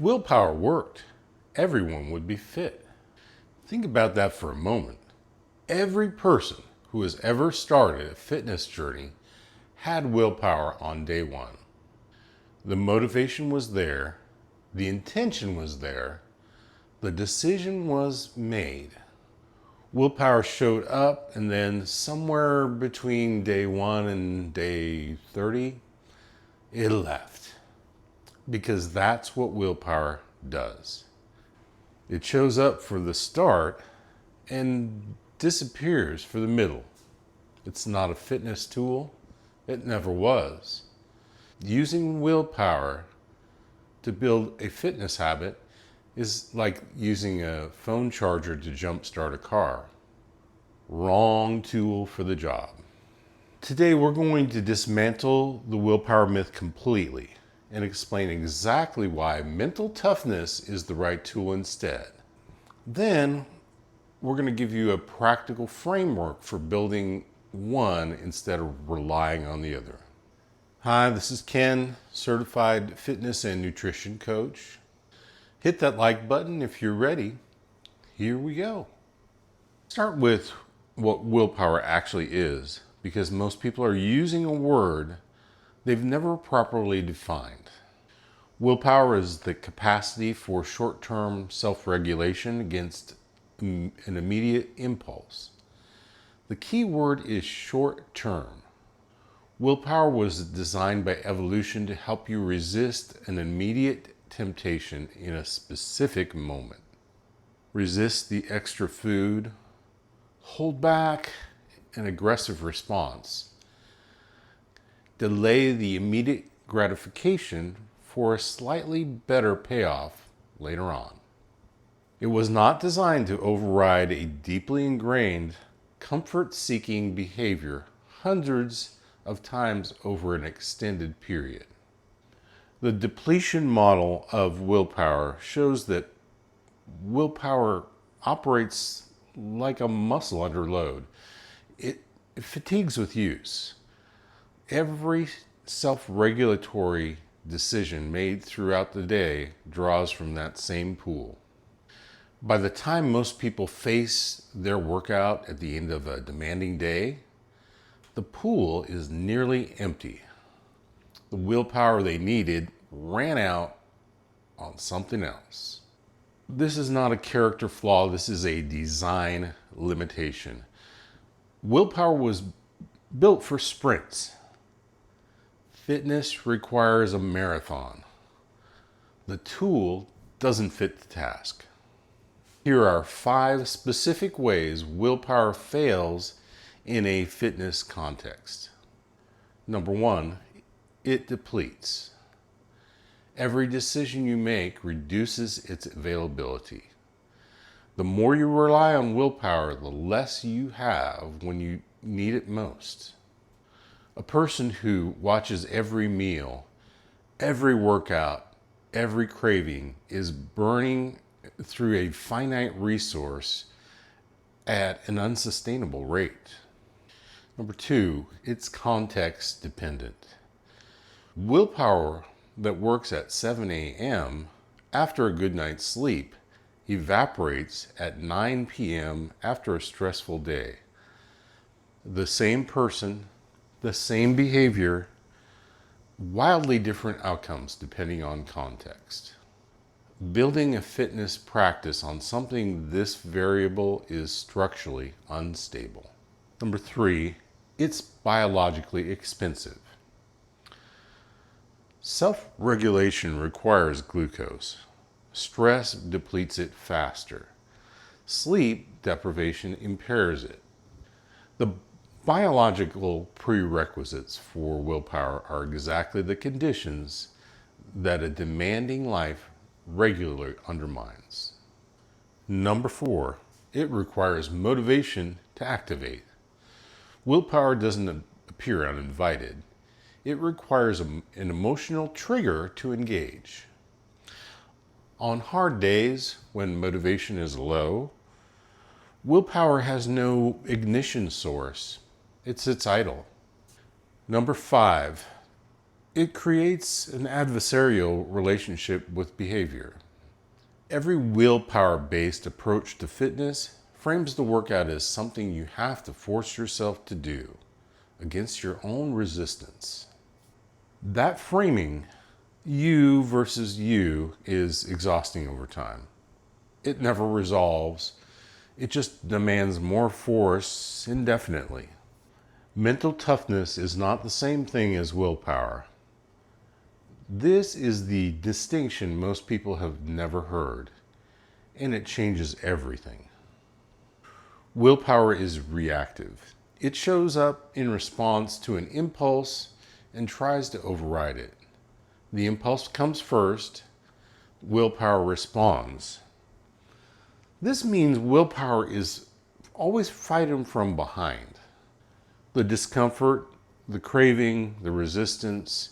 If willpower worked, everyone would be fit. Think about that for a moment. Every person who has ever started a fitness journey had willpower on day one. The motivation was there, the intention was there, the decision was made. Willpower showed up, and then somewhere between day 1 and day 30, it left. Because that's what willpower does. It shows up for the start and disappears for the middle. It's not a fitness tool. It never was. Using willpower to build a fitness habit is like using a phone charger to jumpstart a car. Wrong tool for the job. Today we're going to dismantle the willpower myth completely and explain exactly why mental toughness is the right tool instead. Then we're going to give you a practical framework for building one instead of relying on the other. Hi, this is Ken, certified fitness and nutrition coach. Hit that like button if you're ready. Here we go. Start with what willpower actually is, because most people are using a word they've never properly defined. Willpower is the capacity for short-term self-regulation against an immediate impulse. The key word is short-term. Willpower was designed by evolution to help you resist an immediate temptation in a specific moment. Resist the extra food, hold back an aggressive response, delay the immediate gratification for a slightly better payoff later on. It was not designed to override a deeply ingrained, comfort-seeking behavior hundreds of times over an extended period. The depletion model of willpower shows that willpower operates like a muscle under load. It fatigues with use. Every self-regulatory decision made throughout the day draws from that same pool. By the time most people face their workout at the end of a demanding day, the pool is nearly empty. The willpower they needed ran out on something else. This is not a character flaw, this is a design limitation. Willpower was built for sprints. Fitness requires a marathon. The tool doesn't fit the task. Here are 5 specific ways willpower fails in a fitness context. Number 1, it depletes. Every decision you make reduces its availability. The more you rely on willpower, the less you have when you need it most. A person who watches every meal, every workout, every craving is burning through a finite resource at an unsustainable rate. Number 2, it's context dependent. Willpower that works at 7 a.m. after a good night's sleep evaporates at 9 p.m. after a stressful day. The same person, the same behavior, wildly different outcomes depending on context. Building a fitness practice on something this variable is structurally unstable. Number 3, it's biologically expensive. Self-regulation requires glucose. Stress depletes it faster. Sleep deprivation impairs it. The biological prerequisites for willpower are exactly the conditions that a demanding life regularly undermines. Number 4, it requires motivation to activate. Willpower doesn't appear uninvited. It requires an emotional trigger to engage. On hard days, when motivation is low, willpower has no ignition source. It sits idle. Number 5, It creates an adversarial relationship with behavior. Every willpower-based approach to fitness frames the workout as something you have to force yourself to do against your own resistance. That framing, you versus you, is exhausting over time. It never resolves. It just demands more force indefinitely. Mental toughness is not the same thing as willpower. This is the distinction most people have never heard, and it changes everything. Willpower is reactive. It shows up in response to an impulse and tries to override it. The impulse comes first, willpower responds. This means willpower is always fighting from behind. The discomfort, the craving, the resistance,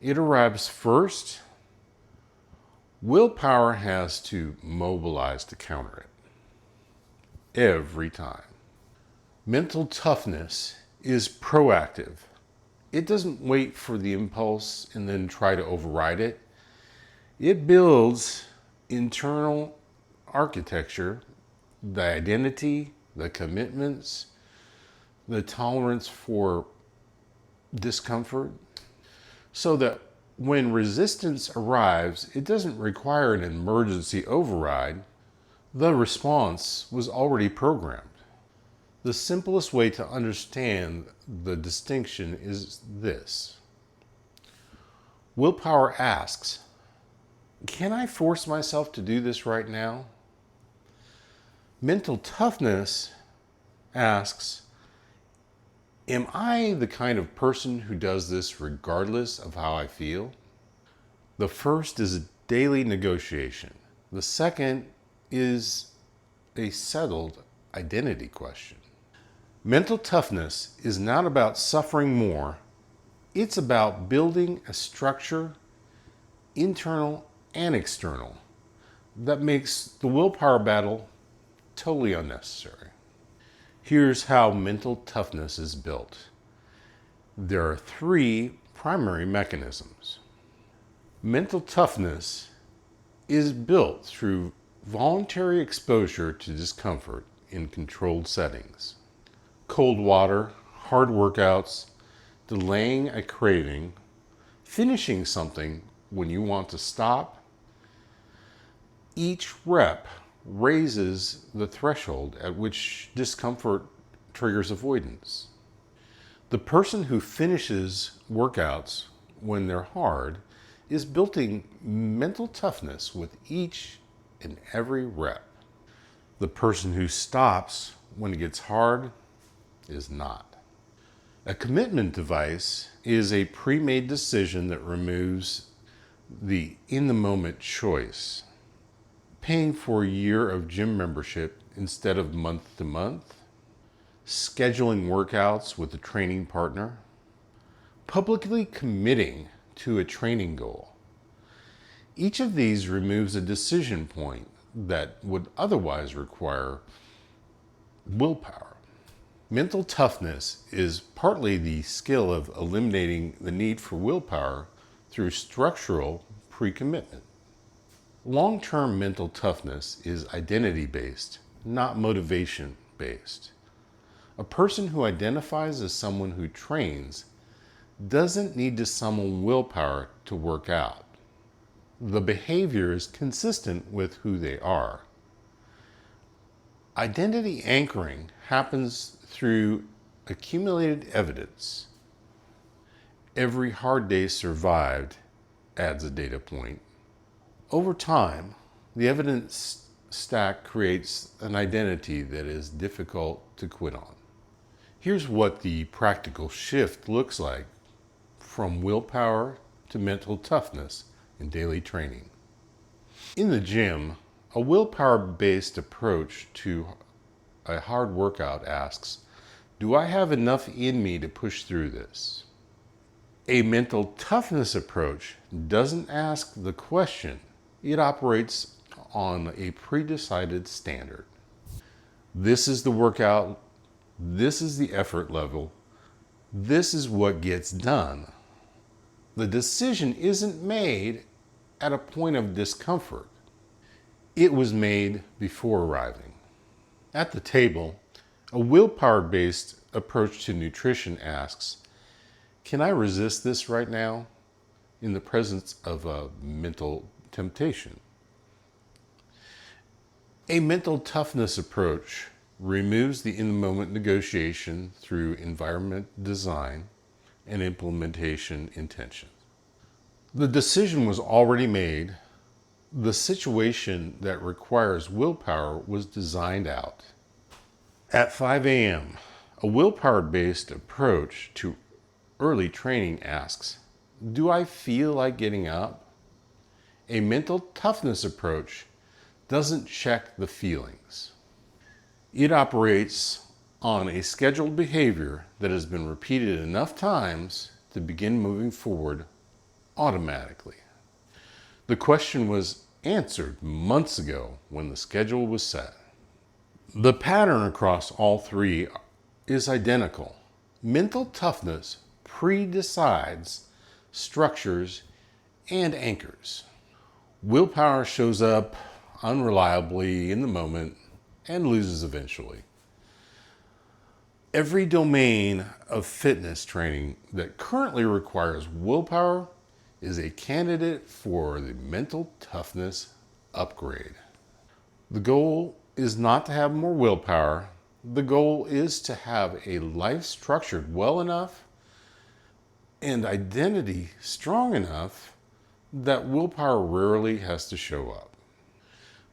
it arrives first. Willpower has to mobilize to counter it. Every time. Mental toughness is proactive. It doesn't wait for the impulse and then try to override it. It builds internal architecture, the identity, the commitments, the tolerance for discomfort, so that when resistance arrives, it doesn't require an emergency override. The response was already programmed. The simplest way to understand the distinction is this. Willpower asks, can I force myself to do this right now? Mental toughness asks, am I the kind of person who does this regardless of how I feel? The first is a daily negotiation. The second is a settled identity question. Mental toughness is not about suffering more. It's about building a structure, internal and external, that makes the willpower battle totally unnecessary. Here's how mental toughness is built. There are three primary mechanisms. Mental toughness is built through voluntary exposure to discomfort in controlled settings. Cold water, hard workouts, delaying a craving, finishing something when you want to stop. Each rep raises the threshold at which discomfort triggers avoidance. The person who finishes workouts when they're hard is building mental toughness with each and every rep. The person who stops when it gets hard is not. A commitment device is a pre-made decision that removes the in-the-moment choice. Paying for a year of gym membership instead of month to month. Scheduling workouts with a training partner. Publicly committing to a training goal. Each of these removes a decision point that would otherwise require willpower. Mental toughness is partly the skill of eliminating the need for willpower through structural pre-commitment. Long-term mental toughness is identity-based, not motivation-based. A person who identifies as someone who trains doesn't need to summon willpower to work out. The behavior is consistent with who they are. Identity anchoring happens through accumulated evidence. Every hard day survived adds a data point. Over time, the evidence stack creates an identity that is difficult to quit on. Here's what the practical shift looks like from willpower to mental toughness in daily training. In the gym, a willpower-based approach to a hard workout asks, do I have enough in me to push through this? A mental toughness approach doesn't ask the question. It operates on a pre-decided standard. This is the workout. This is the effort level. This is what gets done. The decision isn't made at a point of discomfort. It was made before arriving. At the table, a willpower-based approach to nutrition asks, can I resist this right now in the presence of a mental temptation? A mental toughness approach removes the in-the-moment negotiation through environment design and implementation intention. The decision was already made. The situation that requires willpower was designed out. At 5 a.m., a willpower-based approach to early training asks, do I feel like getting up? A mental toughness approach doesn't check the feelings. It operates on a scheduled behavior that has been repeated enough times to begin moving forward automatically. The question was answered months ago when the schedule was set. The pattern across all three is identical. Mental toughness pre-decides structures and anchors. Willpower shows up unreliably in the moment and loses eventually. Every domain of fitness training that currently requires willpower is a candidate for the mental toughness upgrade. The goal is not to have more willpower. The goal is to have a life structured well enough and identity strong enough that willpower rarely has to show up.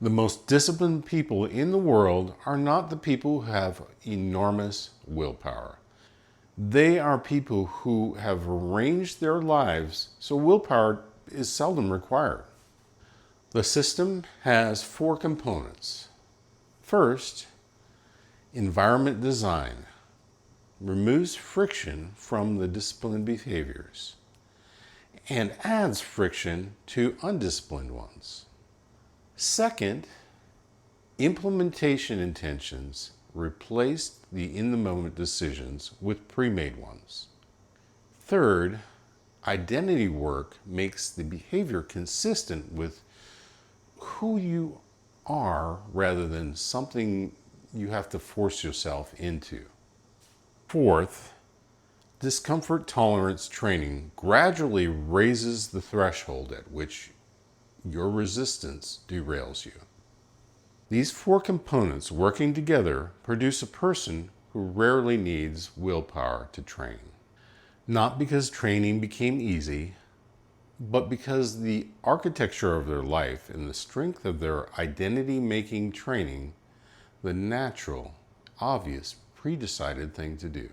The most disciplined people in the world are not the people who have enormous willpower. They are people who have arranged their lives so willpower is seldom required. The system has 4 components. First, environment design removes friction from the disciplined behaviors and adds friction to undisciplined ones. Second, implementation intentions replace the in-the-moment decisions with pre-made ones. Third, identity work makes the behavior consistent with who you are rather than something you have to force yourself into. Fourth, discomfort tolerance training gradually raises the threshold at which your resistance derails you. These 4 components working together produce a person who rarely needs willpower to train. Not because training became easy, but because the architecture of their life and the strength of their identity-making training, the natural, obvious, pre-decided thing to do.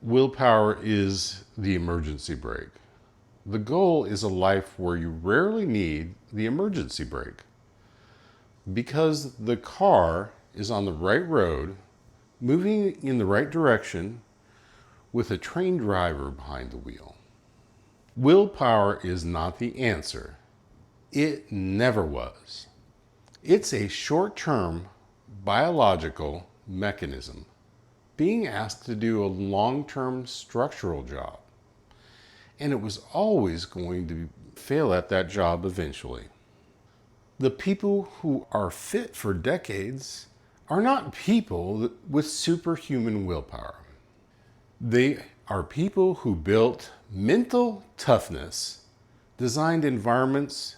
Willpower is the emergency brake. The goal is a life where you rarely need the emergency brake because the car is on the right road, moving in the right direction with a trained driver behind the wheel. Willpower is not the answer. It never was. It's a short-term biological mechanism being asked to do a long-term structural job. And it was always going to fail at that job eventually. The people who are fit for decades are not people with superhuman willpower. They are people who built mental toughness, designed environments,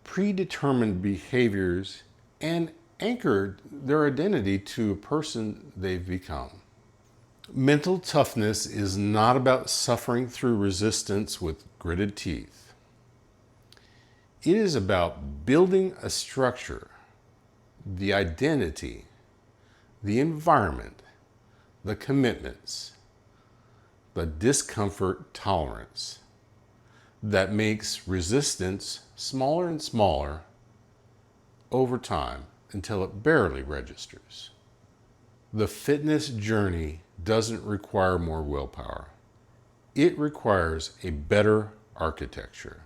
predetermined behaviors, and anchored their identity to a person they've become. Mental toughness is not about suffering through resistance with gritted teeth. It is about building a structure, the identity, the environment, the commitments, the discomfort tolerance that makes resistance smaller and smaller over time until it barely registers. The fitness journey doesn't require more willpower. It requires a better architecture.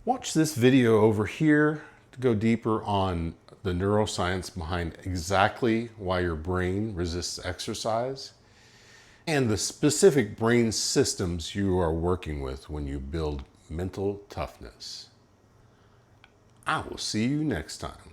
Watch this video over here to go deeper on the neuroscience behind exactly why your brain resists exercise and the specific brain systems you are working with when you build mental toughness. I will see you next time.